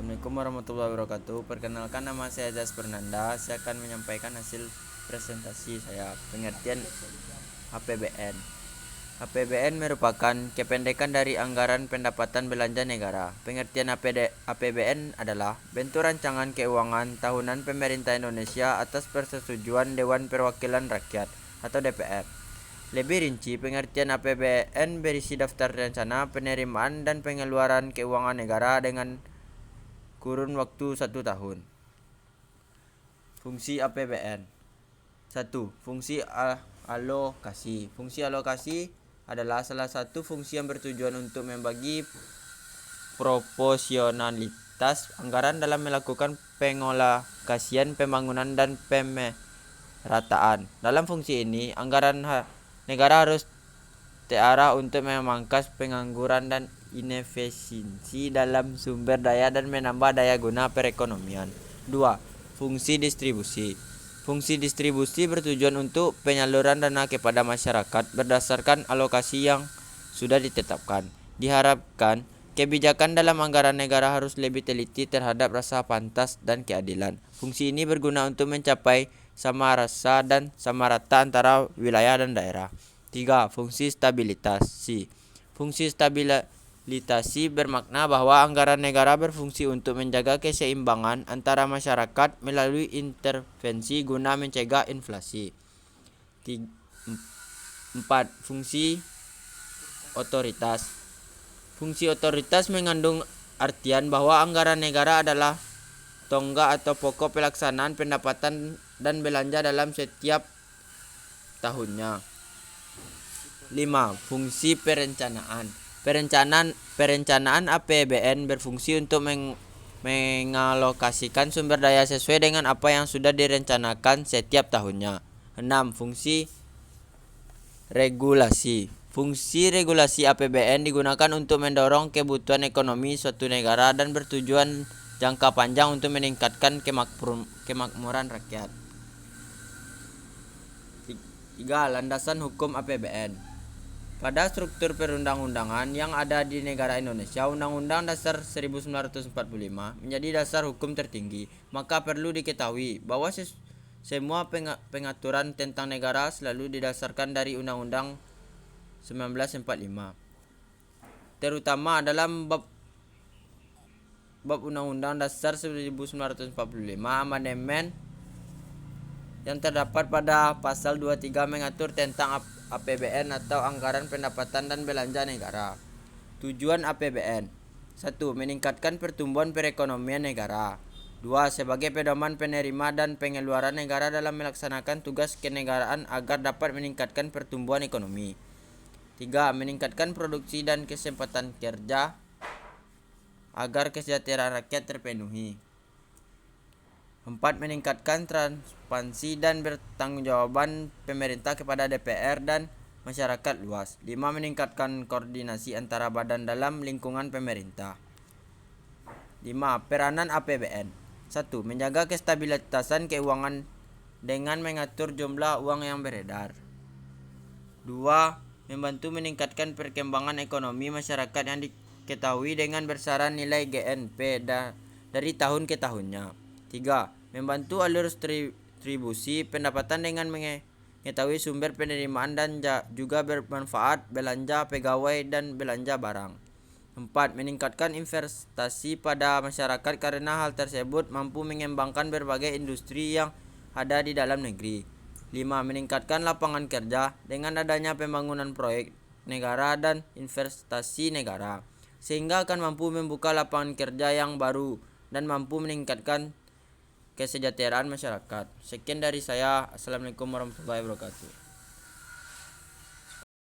Assalamualaikum warahmatullahi wabarakatuh. Perkenalkan, nama saya Jas Fernanda. Saya akan menyampaikan hasil presentasi saya. Pengertian APBN. APBN merupakan kependekan dari Anggaran Pendapatan Belanja Negara. Pengertian APBN adalah bentuk rancangan keuangan tahunan pemerintah Indonesia atas persetujuan Dewan Perwakilan Rakyat atau DPR. Lebih rinci, pengertian APBN berisi daftar rencana penerimaan dan pengeluaran keuangan negara dengan kurun waktu 1 tahun. Fungsi APBN. 1. Fungsi alokasi. Fungsi alokasi adalah salah satu fungsi yang bertujuan untuk membagi proporsionalitas anggaran dalam melakukan pengolokasian pembangunan dan pemerataan. Dalam fungsi ini, anggaran negara harus terarah untuk memangkas pengangguran dan inefisiensi dalam sumber daya dan menambah daya guna perekonomian. 2. Fungsi distribusi. Fungsi distribusi bertujuan untuk penyaluran dana kepada masyarakat berdasarkan alokasi yang sudah ditetapkan. Diharapkan kebijakan dalam anggaran negara harus lebih teliti terhadap rasa pantas dan keadilan. Fungsi ini berguna untuk mencapai sama rasa dan sama rata antara wilayah dan daerah. 3. Fungsi stabilisasi. Fungsi stabilisasi bermakna bahwa anggaran negara berfungsi untuk menjaga keseimbangan antara masyarakat melalui intervensi guna mencegah inflasi. 4. Fungsi otoritas. Fungsi otoritas mengandung artian bahwa anggaran negara adalah tonggak atau pokok pelaksanaan pendapatan dan belanja dalam setiap tahunnya. 5. Fungsi perencanaan. Perencanaan APBN berfungsi untuk mengalokasikan sumber daya sesuai dengan apa yang sudah direncanakan setiap tahunnya. 6. Fungsi regulasi. Fungsi regulasi APBN digunakan untuk mendorong kebutuhan ekonomi suatu negara dan bertujuan jangka panjang untuk meningkatkan kemakmuran rakyat. 3. Landasan hukum APBN. Pada struktur perundang-undangan yang ada di negara Indonesia, Undang-Undang Dasar 1945 menjadi dasar hukum tertinggi. Maka perlu diketahui bahwa semua pengaturan tentang negara selalu didasarkan dari Undang-Undang 1945. Terutama dalam bab Undang-Undang Dasar 1945 amandemen yang terdapat pada pasal 23 mengatur tentang APBN atau Anggaran Pendapatan dan Belanja Negara. Tujuan APBN. 1. Meningkatkan pertumbuhan perekonomian negara. 2. Sebagai pedoman penerima dan pengeluaran negara dalam melaksanakan tugas kenegaraan agar dapat meningkatkan pertumbuhan ekonomi. 3. Meningkatkan produksi dan kesempatan kerja agar kesejahteraan rakyat terpenuhi. 4. Meningkatkan transparansi dan bertanggungjawaban pemerintah kepada DPR dan masyarakat luas. 5. Meningkatkan koordinasi antara badan dalam lingkungan pemerintah. 5. Peranan APBN. 1. Menjaga kestabilitasan keuangan dengan mengatur jumlah uang yang beredar. 2. Membantu meningkatkan perkembangan ekonomi masyarakat yang diketahui dengan besaran nilai GNP dari tahun ke tahunnya. 3. Membantu alur distribusi pendapatan dengan mengetahui sumber penerimaan dan juga bermanfaat belanja pegawai dan belanja barang. 4. Meningkatkan investasi pada masyarakat karena hal tersebut mampu mengembangkan berbagai industri yang ada di dalam negeri. 5. Meningkatkan lapangan kerja dengan adanya pembangunan proyek negara dan investasi negara, sehingga akan mampu membuka lapangan kerja yang baru dan mampu meningkatkan kesejahteraan masyarakat. Sekian dari saya. Assalamualaikum warahmatullahi wabarakatuh.